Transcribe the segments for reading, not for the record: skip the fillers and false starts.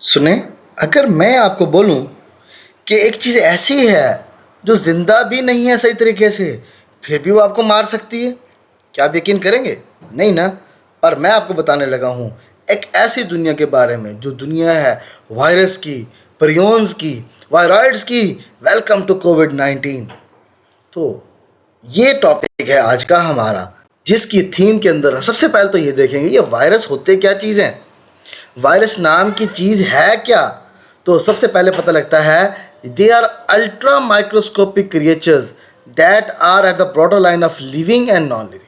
सुने, अगर मैं आपको बोलूं कि एक चीज ऐसी है जो जिंदा भी नहीं है सही तरीके से, फिर भी वो आपको मार सकती है, क्या आप यकीन करेंगे? नहीं ना। और मैं आपको बताने लगा हूं एक ऐसी दुनिया के बारे में, जो दुनिया है वायरस की, परियोन्स की, वायरॉइड्स की। वेलकम टू कोविड-19। तो ये टॉपिक है आज का हमारा, जिसकी थीम के अंदर सबसे पहले तो ये देखेंगे ये वायरस होते क्या चीज हैं, वायरस नाम की चीज है क्या। तो सबसे पहले पता लगता है they are ultra microscopic creatures that are at the border line of living and non living.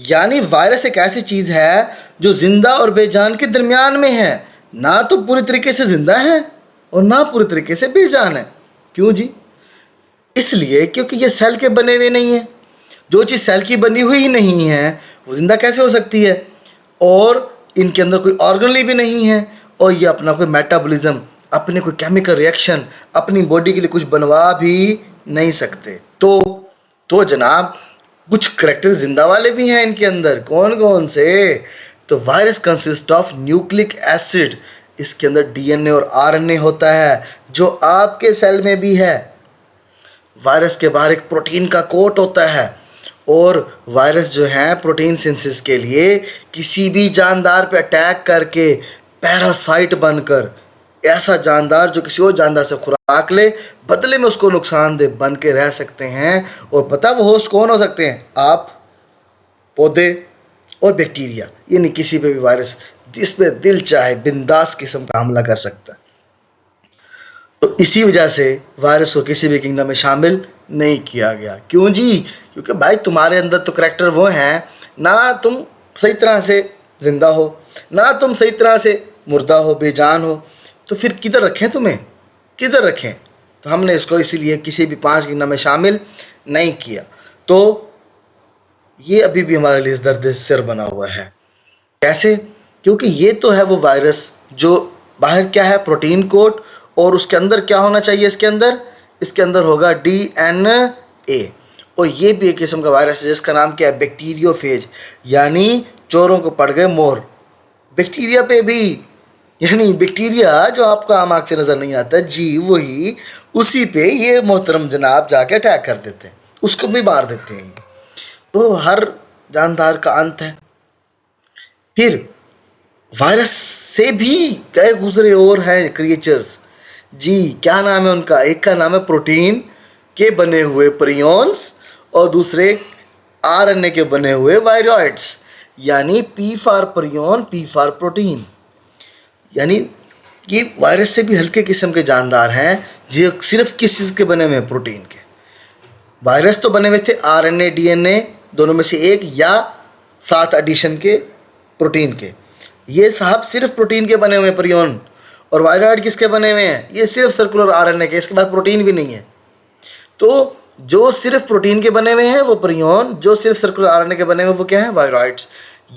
यानी वायरस एक ऐसी चीज है जो जिंदा और बेजान के दरमियान में है, ना तो पूरी तरीके से जिंदा है और ना पूरी तरीके से बेजान है। क्यों जी? इसलिए क्योंकि ये सेल के बने हुए नहीं है। जो चीज सेल की बनी हुई ही नहीं है वो जिंदा कैसे हो सकती है? और इनके अंदर कोई ऑर्गेनली भी नहीं है, और ये अपना कोई मेटाबॉलिज्म, अपने कोई केमिकल रिएक्शन अपनी बॉडी के लिए कुछ बनवा भी नहीं सकते। तो जनाब, कुछ करेक्टर जिंदा वाले भी हैं इनके अंदर। कौन कौन से? तो virus consist of nucleic acid. इसके अंदर डीएनए और आरएनए होता है, जो आपके सेल में भी है। वायरस के बाहर एक प्रोटीन का कोट होता है, और वायरस जो है प्रोटीन सिंथेसिस के लिए किसी भी जानदार पे अटैक करके पैरासाइट बनकर, ऐसा जानदार जो किसी और जानदार से खुराक ले, बदले में उसको नुकसान दे, बन के रह सकते हैं। और पता वो होस्ट कौन हो सकते हैं? आप, पौधे और बैक्टीरिया। यानी किसी पे भी वायरस जिस पे दिल चाहे बिंदास किस्म का हमला कर सकता है। तो इसी वजह से वायरस को किसी भी किंगडम में शामिल नहीं किया गया। क्यों जी? क्योंकि भाई तुम्हारे अंदर तो करैक्टर वो हैं, ना तुम सही तरह से जिंदा हो, ना तुम सही तरह से मुर्दा हो, बेजान हो। तो फिर किधर रखें तुम्हें? किधर रखें? तो हमने इसको इसीलिए किसी भी 5 किंगडम में शामिल नहीं किया। तो ये अभी भी हमारे लिए दर्द सिर बना हुआ है। कैसे? क्योंकि ये तो है वो वायरस जो बाहर क्या है, प्रोटीन कोट, और उसके अंदर क्या होना चाहिए? इसके अंदर होगा डीएनए। और ये भी एक किस्म का वायरस है जिसका नाम क्या है? बैक्टीरियोफेज। यानी चोरों को पड़ गए मोर। बैक्टीरिया पे भी, यानी बैक्टीरिया जो आपको आम आंख से नजर नहीं आता जी, वही उसी पे ये मोहतरम जनाब जाके अटैक कर देते हैं, उसको भी मार देते हैं। तो हर जानदार का अंत है। फिर वायरस से भी कई गुजरे और हैं क्रिएचर्स जी। क्या नाम है उनका? एक का नाम है प्रोटीन के बने हुए प्रियोन्स, और दूसरे आरएनए के बने हुए वायरॉइड्स। यानी P for prion, P for protein. यानी ये वायरस से भी हल्के किस्म के जानदार हैं, जो सिर्फ किस चीज के बने हुए हैं? प्रोटीन के। वायरस तो बने हुए थे आरएनए डीएनए दोनों में से एक, या 7 एडिशन के प्रोटीन के। ये साहब सिर्फ प्रोटीन के बने हुए हैं प्रियोन। और वायरॉइड किसके बने हुए हैं? ये सिर्फ सर्कुलर आरएनए के, इसके बाद प्रोटीन भी नहीं है। तो जो सिर्फ प्रोटीन के बने हुए हैं वो प्रियोन, जो सिर्फ सर्कुलर आरएनए के बने हुए वो क्या है? वायरॉइड्स।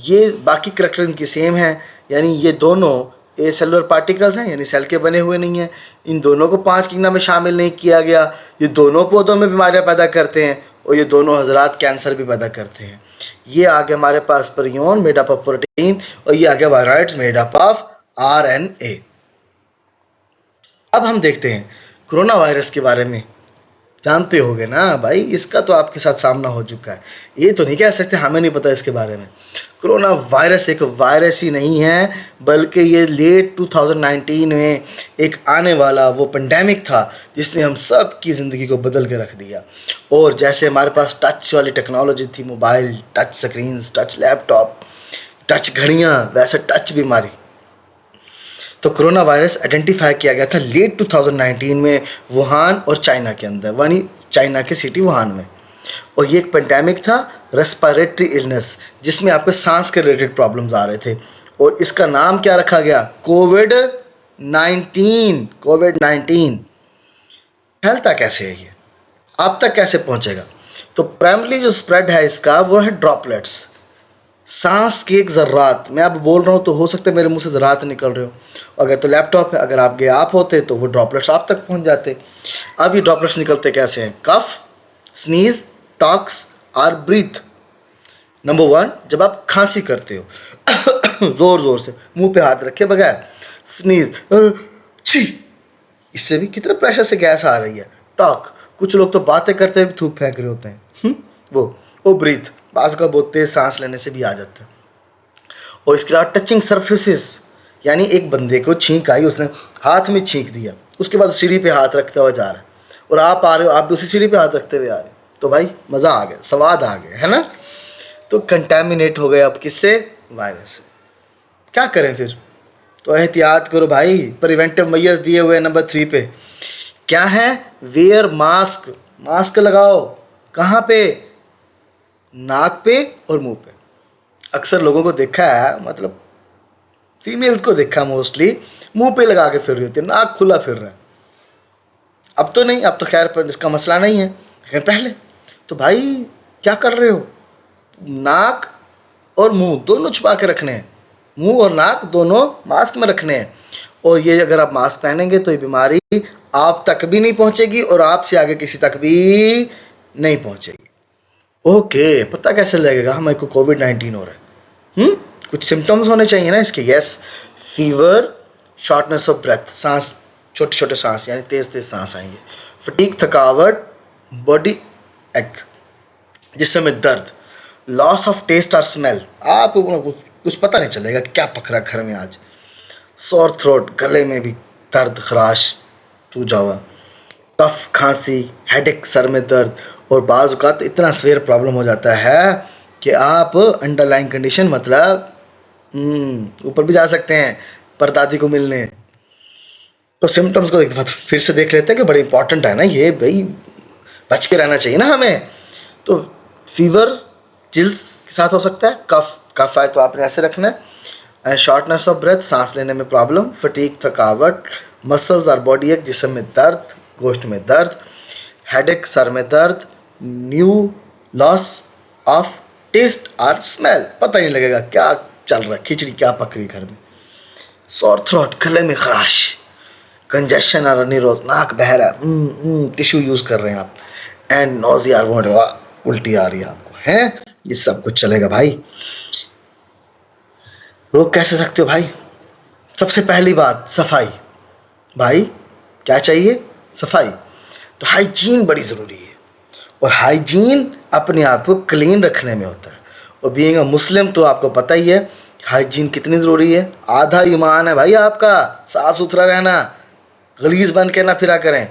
ये बाकी करैक्टर इनके सेम है, यानी ये दोनों ए सेलुलर पार्टिकल्स हैं, यानी सेल के बने हुए नहीं है। इन दोनों को 5 किंगडम में शामिल नहीं किया गया। ये दोनों पौधों में बीमारियां पैदा करते हैं, और ये दोनों हजरात कैंसर भी पैदा करते हैं। ये आगे हमारे पास prion made up of protein, और ये आगे viroids made up of RNA. अब हम देखते हैं कोरोना वायरस के बारे में। जानते होगे ना भाई, इसका तो आपके साथ सामना हो चुका है। ये तो नहीं कह सकते हमें नहीं पता इसके बारे में। कोरोना वायरस एक वायरस ही नहीं है, बल्कि ये लेट 2019 में एक आने वाला वो पेंडेमिक था जिसने हम सब की ज़िंदगी को बदल के रख दिया। और जैसे हमारे पास टच वाली टेक्नोलॉजी थी, mobile, touch screen, touch laptop, touch घड़ियाँ, वैसे टच बीमारी। तो कोरोना वायरस आइडेंटिफाई किया गया था लेट 2019 में वुहान और चाइना के अंदर, यानी चाइना के सिटी वुहान में। और ये एक पेंडेमिक था, रेस्पिरेटरी इलनेस, जिसमें आपके सांस के रिलेटेड प्रॉब्लम्स आ रहे थे। और इसका नाम क्या रखा गया? कोविड-19। फैलता कैसे है ये? आप तक कैसे पहुंचेगा? तो प्राइमरी जो स्प्रेड है इसका वो है ड्रॉपलेट्स, सांस के एक जर्रात। मैं अब बोल रहा हूं तो हो सकता है मेरे मुंह से जर्रात निकल रहे हो। अगर तो लैपटॉप है, अगर आप आप होते तो वो ड्रॉपलेट्स आप तक पहुंच जाते। अब ये ड्रॉपलेट्स निकलते कैसे हैं? कफ, स्नीज, टॉक्स और ब्रीथ। नंबर 1, जब आप खांसी करते हो जोर जोर से, मुंह पे हाथ रखे बगैर, स्नीज, छी, इससे भी कितने प्रेशर से गैस आ रही है। टॉक, कुछ लोग तो बातें करते हुए थूक फेंक रहे होते हैं। वो ब्रीथ, बाज का बहुत तेज सांस लेने से भी आ जाता है। और इसके अलावा टचिंग सर्फेसिस, यानी एक बंदे को छींक आई, उसने हाथ में छींक दिया, उसके बाद सीढ़ी पे हाथ रखते हुए जा रहा है और आप आ रहे हो, आप भी उसी सीढ़ी पे हाथ रखते हुए आ रहे हो, तो भाई मजा आ गया, स्वाद आ गया, है ना। तो कंटेमिनेट हो गए आप किससे? वायरस से। क्या करें फिर? तो एहतियात करो भाई, प्रिवेंटिव मेजर्स दिए हुए नंबर 3 पे क्या है? वेयर मास्क, मास्क लगाओ। कहाँ पे? नाक पे और मुंह पे। अक्सर लोगों को देखा है, मतलब फीमेल्स को देखा मोस्टली, मुंह पे लगा के फिर रही होती है, नाक खुला फिर रहा है। अब तो नहीं, अब तो खैर पर इसका मसला नहीं है, लेकिन पहले तो भाई क्या कर रहे हो? नाक और मुंह दोनों छुपा के रखने हैं, मुंह और नाक दोनों मास्क में रखने हैं। और ये अगर आप मास्क पहनेंगे तो ये बीमारी आप तक भी नहीं पहुंचेगी और आपसे आगे किसी तक भी नहीं पहुंचेगी। ओके, पता कैसे लगेगा हमें को कोविड-19 हो रहा है? कुछ सिम्टम्स होने चाहिए ना इसके। Yes, fever, shortness of breath, सांस, छोटे छोटे सांस यानी तेज तेज सांस आएंगे, फटीग, थकावट, बॉडी एक, जिसमें दर्द, लॉस ऑफ टेस्ट और स्मेल, आपको कुछ पता नहीं चलेगा कि क्या पक रहा घर में आज, सोर थ्रोट, गले में भी दर्द, खराश, सूजा हुआ, कफ, खांसी, हेडेक, सर में दर्द, और बाज़ औक़ात इतना सीवियर प्रॉब्लम हो जाता है कि आप अंडरलाइन कंडीशन, मतलब ऊपर भी जा सकते हैं परदादी को मिलने। तो सिम्टम्स को एक बार फिर से देख लेते हैं कि बड़े इंपॉर्टेंट है ना ये भाई, बच के रहना चाहिए ना हमें। तो फीवर चिल्स के साथ हो सकता है, कफ आए तो आपने ऐसे रखना है, शॉर्टनेस ऑफ ब्रेथ, सांस लेने में प्रॉब्लम, फटीग, थकावट, मसल्स और बॉडी एक, जिस्म में दर्द, गोश्त में दर्द, हेडेक, सर में दर्द, न्यू लॉस ऑफ टेस्ट और स्मेल, पता नहीं लगेगा क्या चल रहा है, खिचड़ी क्या पक रही घर में, सोर थ्रोट, गले में खराश, कंजेशन और निरोध, नाक बह रहा है, टिश्यू यूज कर रहे हैं आप, एंड नोजिया, उल्टी आ रही है आपको, है ये सब कुछ चलेगा भाई। रोक कैसे सकते हो भाई? सबसे पहली बात सफाई। भाई क्या चाहिए? सफाई। तो हाइजीन बड़ी जरूरी है, और हाइजीन अपने आप को क्लीन रखने में होता है। और बीइंग अ मुस्लिम तो आपको पता ही है हाइजीन कितनी जरूरी है, आधा ईमान है भाई आपका, साफ सुथरा रहना, गलीज बन के ना फिरा करें।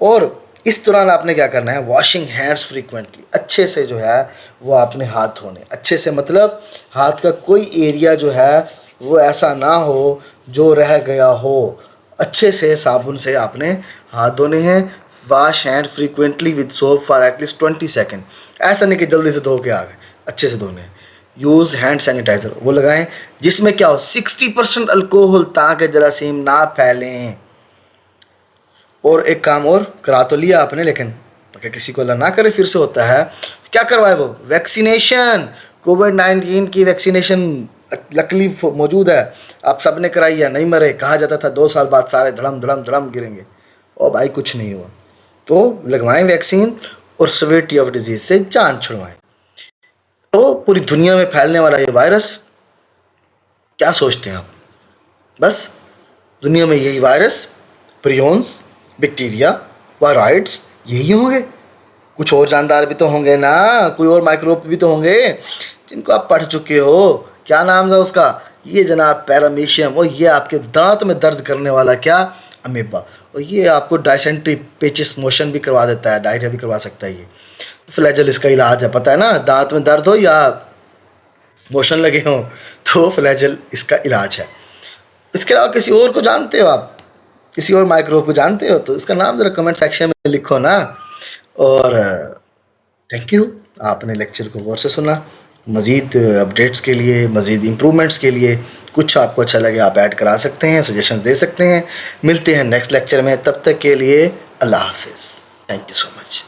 और इस दौरान आपने क्या करना है? वॉशिंग हैंड्स फ्रीक्वेंटली, अच्छे से जो है वो आपने हाथ धोने, अच्छे से मतलब हाथ का कोई एरिया जो है वो ऐसा ना हो जो रह गया हो, अच्छे से साबुन से आपने हाथ धोने हैं। Wash hand frequently with soap for at least 20 second, ऐसा नहीं कि जल्दी से धो के आ गए, अच्छे से धोने। यूज हैंड सैनिटाइजर, वो लगाएं जिसमें क्या हो 60% अल्कोहल, ताकि जरासीम ना फैलें। और एक काम और करा तो लिया आपने, लेकिन अगर किसी को अल्लाह ना करे फिर से होता है, क्या करवाए वो? वैक्सीनेशन। कोविड-19 की वैक्सीनेशन लकली मौजूद है, आप सब ने कराई है, नहीं मरे। कहा जाता था 2 साल बाद सारे धड़म धड़म धड़म गिरेंगे, और भाई कुछ नहीं हुआ। तो लगवाएं वैक्सीन और सिवियरिटी ऑफ डिजीज से जान छुड़वाएं। तो पूरी दुनिया में फैलने वाला ये वायरस, क्या सोचते हैं आप? बस दुनिया में यही वायरस, प्रियोन्स, बैक्टीरिया, वायरॉइड्स, यही होंगे? कुछ और जानदार भी तो होंगे ना, कोई और माइक्रोब भी तो होंगे जिनको आप पढ़ चुके हो। क्या नाम था उसका? ये जनाब पैरामीशियम। और ये आपके दांत में दर्द करने वाला क्या? अमीबा। और ये आपको डायसेंट्री पेचिस मोशन भी करवा देता है, डायरिया भी करवा सकता है। ये फ्लैजेल इसका इलाज है, पता है ना, दांत में दर्द हो या मोशन लगे हो तो फ्लैजेल इसका इलाज है। इसके अलावा किसी और को जानते हो आप? किसी और माइक्रोब को जानते हो तो इसका नाम जरा कमेंट सेक्शन में लिखो ना। और थैंक यू, आपने लेक्चर को गौर से सुना। मज़ीद अपडेट्स के लिए, मज़ीद इम्प्रूवमेंट्स के लिए, कुछ आपको अच्छा लगे आप ऐड करा सकते हैं, सजेशन दे सकते हैं। मिलते हैं नेक्स्ट लेक्चर में, तब तक के लिए अल्लाह हाफिज़। Thank you so much.